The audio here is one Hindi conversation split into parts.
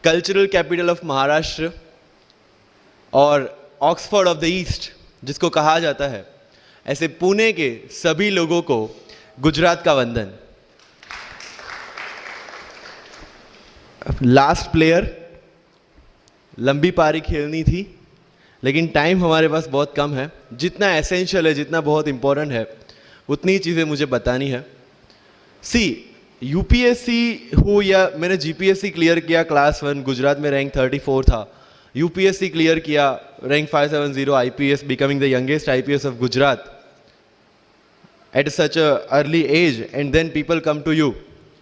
कल्चरल कैपिटल ऑफ महाराष्ट्र और ऑक्सफोर्ड ऑफ द ईस्ट जिसको कहा जाता है, ऐसे पुणे के सभी लोगों को गुजरात का वंदन। लास्ट प्लेयर, लंबी पारी खेलनी थी लेकिन टाइम हमारे पास बहुत कम है। जितना एसेंशियल है, जितना बहुत इंपॉर्टेंट है, उतनी चीज़ें मुझे बतानी है। यूपीएससी हो या मैंने जीपीएससी क्लियर किया क्लास 1, गुजरात में रैंक 34 था। यूपीएससी क्लियर किया, rank 570, IPS, becoming the youngest IPS of Gujarat at such a early age, and then people come to you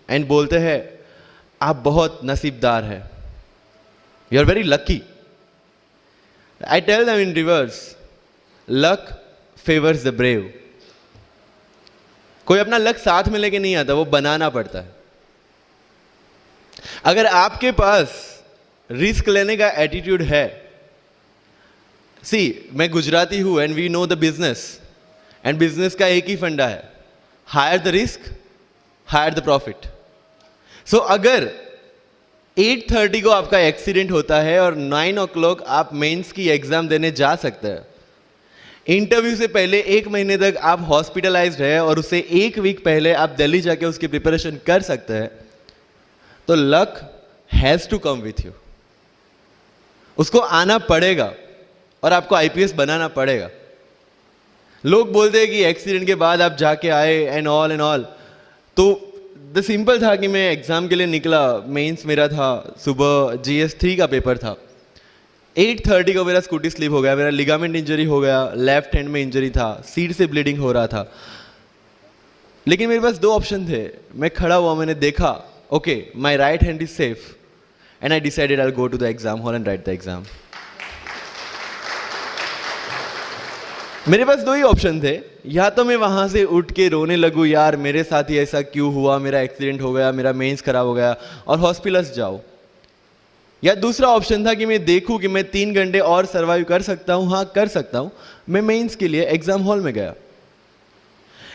and बोलते हैं आप बहुत नसीबदार है, you are very lucky. I tell them in reverse, luck favours the brave. कोई अपना लक साथ में लेके नहीं आता, वो बनाना पड़ता है। अगर आपके पास रिस्क लेने का एटीट्यूड है, मैं गुजराती हूं and we know the business, and business का एक ही फंडा है, higher the risk higher the profit. So अगर 8:30 को आपका एक्सीडेंट होता है और 9 o'clock आप मेंस की एग्जाम देने जा सकते हैं, इंटरव्यू से पहले 1 महीने तक आप हॉस्पिटलाइज्ड है और उससे 1 वीक पहले आप दिल्ली जाके उसकी प्रिपरेशन कर सकते हैं, तो luck has to come with you. उसको आना पड़ेगा और आपको आईपीएस बनाना पड़ेगा। लोग बोलते हैं कि एक्सीडेंट के बाद आप जाके आए एंड ऑल, तो द सिंपल था कि मैं एग्जाम के लिए निकला, मेंस मेरा था, सुबह GS3 का पेपर था। 8:30 को मेरा स्कूटी स्लिप हो गया, मेरा लिगामेंट इंजरी हो गया, लेफ्ट हैंड में इंजरी था, सीट से ब्लीडिंग हो रहा था। लेकिन मेरे पास 2 ऑप्शन थे। मैं खड़ा हुआ, मैंने देखा, okay my right hand is safe, and I decided I will go to the exam hall and write the exam. मेरे पास 2 ही ऑप्शन थे, या तो मैं वहां से उठ के रोने लगूं, यार मेरे साथ ही ऐसा क्यों हुआ, मेरा एक्सीडेंट हो गया, मेरा मेंस खराब हो गया, और हॉस्पिटल जाओ, या दूसरा ऑप्शन था कि मैं देखूं कि मैं 3 घंटे और सर्वाइव कर सकता हूं। हाँ, कर सकता हूं। मैं मेंस के लिए एग्जाम हॉल में गया।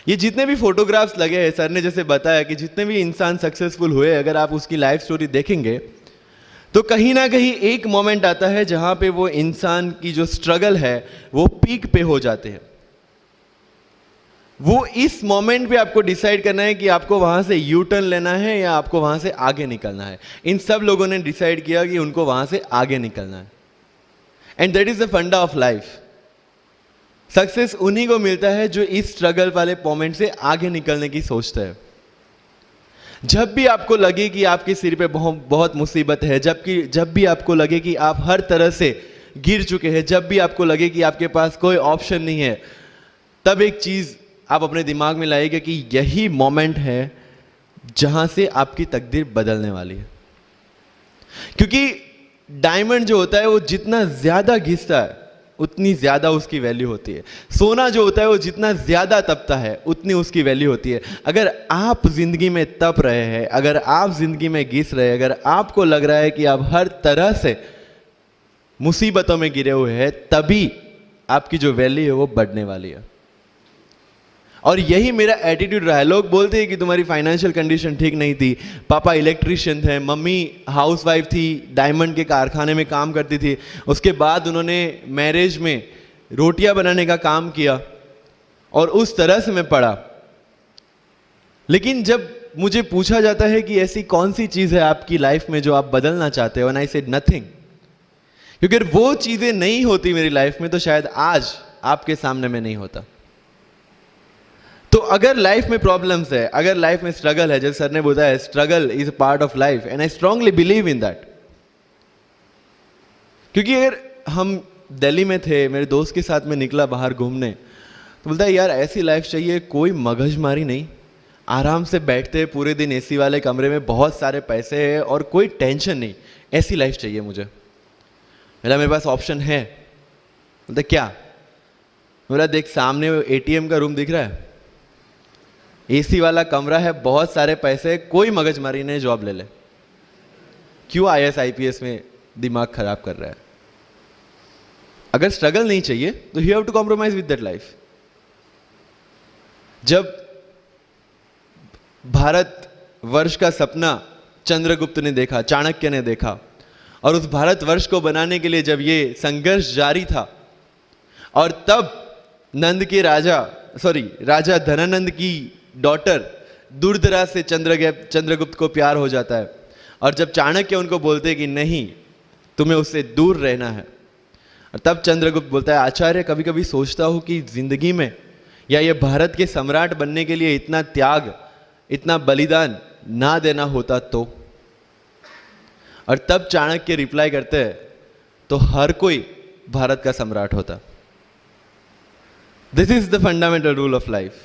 ये जितने भी फोटोग्राफ्स लगे हैं, सर ने जैसे बताया कि जितने भी इंसान सक्सेसफुल हुए, अगर आप उसकी लाइफ स्टोरी देखेंगे तो कहीं ना कहीं एक मोमेंट आता है जहां पे वो इंसान की जो स्ट्रगल है वो पीक पे हो जाते हैं। वो इस मोमेंट पे आपको डिसाइड करना है कि आपको वहां से यू टर्न लेना है या आपको वहां से आगे निकलना है। इन सब लोगों ने डिसाइड किया कि उनको वहां से आगे निकलना है, एंड दैट इज द फंडा ऑफ लाइफ। सक्सेस उन्हीं को मिलता है जो इस स्ट्रगल वाले मोमेंट से आगे निकलने की सोचता है। जब भी आपको लगे कि आपके सिर पे बहुत मुसीबत है, जब भी आपको लगे कि आप हर तरह से गिर चुके हैं, जब भी आपको लगे कि आपके पास कोई ऑप्शन नहीं है, तब एक चीज आप अपने दिमाग में लाइएगा कि यही मोमेंट है जहां से आपकी तकदीर बदलने वाली है। क्योंकि डायमंड जो होता है वो जितना ज्यादा घिसता है उतनी ज्यादा उसकी वैल्यू होती है। सोना जो होता है वो जितना ज्यादा तपता है उतनी उसकी वैल्यू होती है। अगर आप जिंदगी में तप रहे हैं, अगर आप जिंदगी में घिस रहे हैं, अगर आपको लग रहा है कि आप हर तरह से मुसीबतों में गिरे हुए हैं, तभी आपकी जो वैल्यू है वो बढ़ने वाली है। और यही मेरा एटीट्यूड रहा है। लोग बोलते हैं कि तुम्हारी फाइनेंशियल कंडीशन ठीक नहीं थी, पापा इलेक्ट्रिशियन थे, मम्मी हाउसवाइफ थी, डायमंड के कारखाने में काम करती थी, उसके बाद उन्होंने मैरिज में रोटियां बनाने का काम किया और उस तरह से मैं पढ़ा। लेकिन जब मुझे पूछा जाता है कि ऐसी कौन सी चीज है आपकी लाइफ में जो आप बदलना चाहते हो, एंड आई सेड नथिंग, क्योंकि अगर वो चीजें नहीं होती मेरी लाइफ में तो शायद आज आपके सामने मैं नहीं होता। तो अगर लाइफ में प्रॉब्लम्स है, अगर लाइफ में स्ट्रगल है, जैसे सर ने बताया struggle is a part of life, and I strongly believe in that. क्योंकि अगर हम दिल्ली में थे, मेरे दोस्त के साथ में निकला बाहर घूमने, तो बोलता है यार ऐसी लाइफ चाहिए, कोई मगजमारी नहीं, आराम से बैठते पूरे दिन एसी वाले कमरे में, बहुत सारे पैसे है और कोई टेंशन नहीं, ऐसी लाइफ चाहिए मुझे। मेरे पास ऑप्शन है। बोलता क्या? बोला देख सामने एटीएम का रूम दिख रहा है, एसी वाला कमरा है, बहुत सारे पैसे, कोई मगजमारी नहीं, जॉब ले ले। क्यों IAS IPS में दिमाग खराब कर रहा है? अगर स्ट्रगल नहीं चाहिए तो you have to compromise with that life. जब भारत वर्ष का सपना चंद्रगुप्त ने देखा, चाणक्य ने देखा, और उस भारतवर्ष को बनाने के लिए जब ये संघर्ष जारी था, और तब नंद के राजा धनानंद की डॉटर दूरदराज से चंद्रगुप्त को प्यार हो जाता है, और जब चाणक्य उनको बोलते हैं कि नहीं, तुम्हें उससे दूर रहना है, और तब चंद्रगुप्त बोलता है, आचार्य कभी कभी सोचता हूं कि जिंदगी में या ये भारत के सम्राट बनने के लिए इतना त्याग, इतना बलिदान ना देना होता तो। और तब चाणक्य रिप्लाई करते हैं, तो हर कोई भारत का सम्राट होता। This is the fundamental rule of life.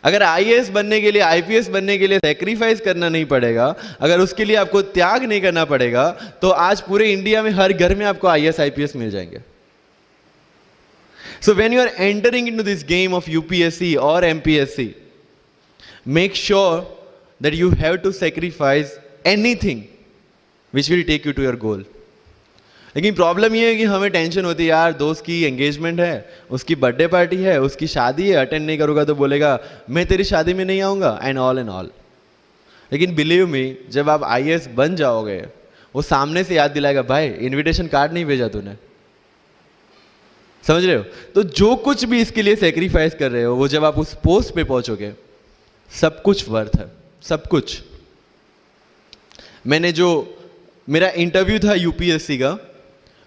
अगर आईएएस बनने के लिए, आईपीएस बनने के लिए सैक्रिफाइस करना नहीं पड़ेगा, अगर उसके लिए आपको त्याग नहीं करना पड़ेगा, तो आज पूरे इंडिया में हर घर में आपको आईएएस आईपीएस मिल जाएंगे। So when you are entering into this game of UPSC or MPSC, make sure that you have to sacrifice anything which will take you to your goal. लेकिन प्रॉब्लम ये है कि हमें टेंशन होती है, यार दोस्त की एंगेजमेंट है, उसकी बर्थडे पार्टी है, उसकी शादी है, अटेंड नहीं करूंगा तो बोलेगा मैं तेरी शादी में नहीं आऊंगा, एंड ऑल। लेकिन बिलीव मी, जब आप आईएएस बन जाओगे, वो सामने से याद दिलाएगा, भाई इनविटेशन कार्ड नहीं भेजा तूने। समझ रहे हो? तो जो कुछ भी इसके लिए सेक्रीफाइस कर रहे हो, वो जब आप उस पोस्ट पे पहुंचोगे, सब कुछ वर्थ है, सब कुछ। मेरा इंटरव्यू था यूपीएससी का,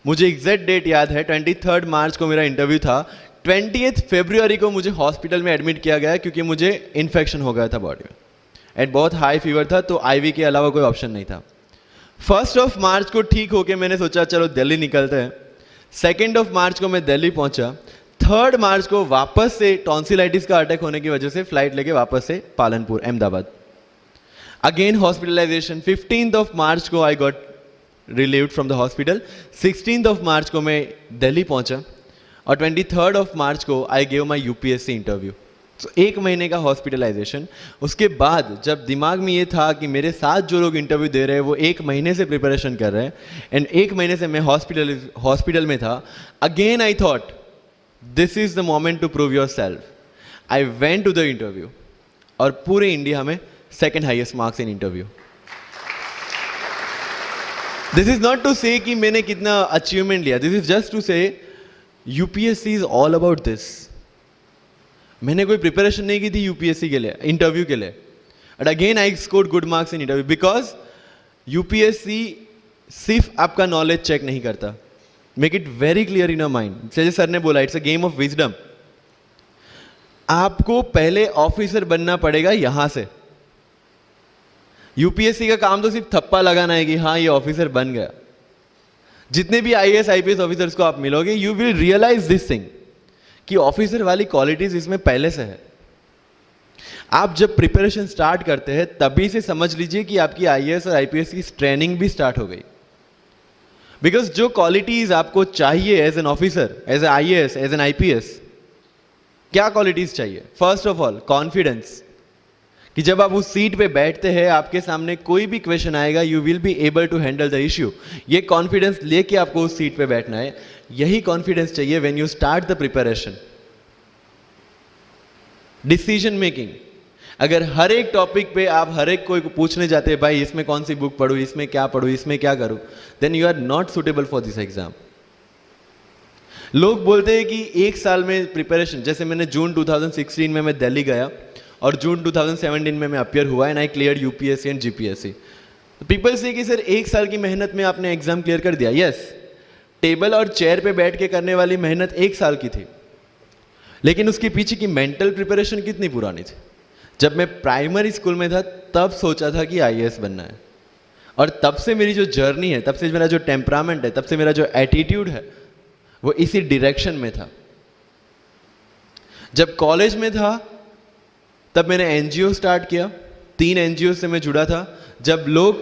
मुझे एग्जैक्ट डेट याद है, 23 मार्च को मेरा इंटरव्यू था। 20 फरवरी को मुझे हॉस्पिटल में एडमिट किया गया क्योंकि मुझे इन्फेक्शन हो गया था बॉडी में, एंड बहुत हाई फीवर था, तो आईवी के अलावा कोई ऑप्शन नहीं था। 1 मार्च को ठीक होके मैंने सोचा चलो दिल्ली निकलते हैं। 2 मार्च को मैं दिल्ली पहुंचा। 3 मार्च को वापस से टॉन्सिलाइटिस का अटैक होने की वजह से फ्लाइट लेके वापस से पालनपुर, अहमदाबाद, अगेन हॉस्पिटलाइजेशन। 15 मार्च को I got relieved from the hospital. 16 मार्च को मैं दिल्ली पहुंचा, और 23 मार्च को I gave my UPSC interview. तो 1 महीने का हॉस्पिटलाइजेशन। उसके बाद जब दिमाग में ये था कि मेरे साथ जो लोग इंटरव्यू दे रहे हैं वो 1 महीने से प्रिपरेशन कर रहे हैं, एंड 1 महीने से मैं हॉस्पिटल में था, again I thought this is the moment to prove yourself. I went to the interview, और पूरे इंडिया में 2nd highest marks in interview. This is not to say कि मैंने कितना अचीवमेंट लिया, this is just to say UPSC is all about this. मैंने कोई प्रिपरेशन नहीं की थी यूपीएससी के लिए, इंटरव्यू के लिए, but again I scored good marks in interview, because UPSC सिर्फ आपका नॉलेज चेक नहीं करता। Make it very clear in your mind, जैसे सर ने बोला, it's a game of wisdom. आपको पहले ऑफिसर बनना पड़ेगा यहां से। यूपीएससी का काम तो सिर्फ थप्पा लगाना है कि हाँ ये ऑफिसर बन गया। जितने भी आईएएस आईपीएस ऑफिसर्स को आप मिलोगे, you will realise this thing कि ऑफिसर वाली क्वालिटीज इसमें पहले से है। आप जब प्रिपरेशन स्टार्ट करते हैं तभी से समझ लीजिए कि आपकी आईएएस और आईपीएस की ट्रेनिंग भी स्टार्ट हो गई। बिकॉज जो क्वालिटीज आपको चाहिए as an officer, as a IAS, as an IPS, क्या क्वालिटीज चाहिए? फर्स्ट ऑफ ऑल कॉन्फिडेंस, कि जब आप उस सीट पे बैठते हैं, आपके सामने कोई भी क्वेश्चन आएगा, you will be able to handle the issue. ये कॉन्फिडेंस लेके आपको उस सीट पे बैठना है। यही कॉन्फिडेंस चाहिए when you start the preparation. Decision making, अगर हर एक टॉपिक पे आप हर एक कोई को पूछने जाते हैं, भाई इसमें कौन सी बुक पढूं, इसमें क्या पढूं, इसमें क्या करूं, then you are not suitable for this exam. लोग बोलते हैं कि 1 साल में प्रिपरेशन, जैसे मैंने जून 2016 में मैं दिल्ली गया, और जून 2017 में मैं अपियर हुआ, and I clear UPSC and GPSC. People से कि सर 1 साल की मेहनत में आपने एग्जाम क्लियर कर दिया। यस, टेबल और चेयर पे बैठ के करने वाली मेहनत 1 साल की थी, लेकिन उसके पीछे की मेंटल प्रिपरेशन कितनी पुरानी थी। जब मैं प्राइमरी स्कूल में था तब सोचा था कि आईएएस बनना है, और तब से मेरी जो जर्नी है, तब से मेरा जो टेम्परामेंट है, तब से मेरा जो एटीट्यूड है, वो इसी डायरेक्शन में था। जब कॉलेज में था तब मैंने एनजीओ स्टार्ट किया, 3 एनजीओ से मैं जुड़ा था। जब लोग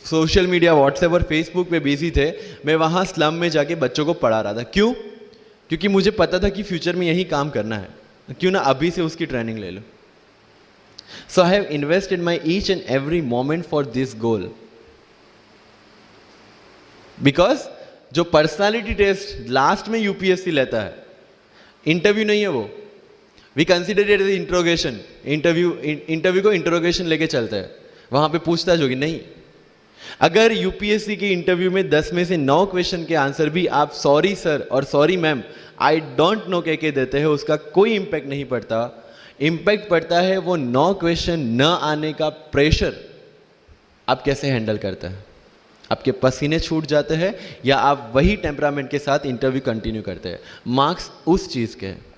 सोशल मीडिया, व्हाट्सएप और फेसबुक पे बिजी थे, मैं वहां स्लम में जाके बच्चों को पढ़ा रहा था। क्यों? क्योंकि मुझे पता था कि फ्यूचर में यही काम करना है, क्यों ना अभी से उसकी ट्रेनिंग ले लो। So I have invested my each and every moment for this goal. Because जो पर्सनालिटी टेस्ट लास्ट में यूपीएससी लेता है, इंटरव्यू नहीं है वो, we consider it as interrogation. Interview को इंट्रोगेशन लेके चलते हैं, वहां पे पूछताछ होगी नहीं। अगर यूपीएससी के इंटरव्यू में 10 में से 9 क्वेश्चन के आंसर भी आप सॉरी सर और sorry ma'am I don't know कह के देते हैं, उसका कोई इंपैक्ट नहीं पड़ता। इंपैक्ट पड़ता है वो 9 क्वेश्चन न आने का प्रेशर आप कैसे हैंडल करते हैं। आपके पसीने छूट जाते हैं या आप वही टेम्परामेंट के साथ इंटरव्यू कंटिन्यू करते हैं। मार्क्स उस चीज़ के हैं।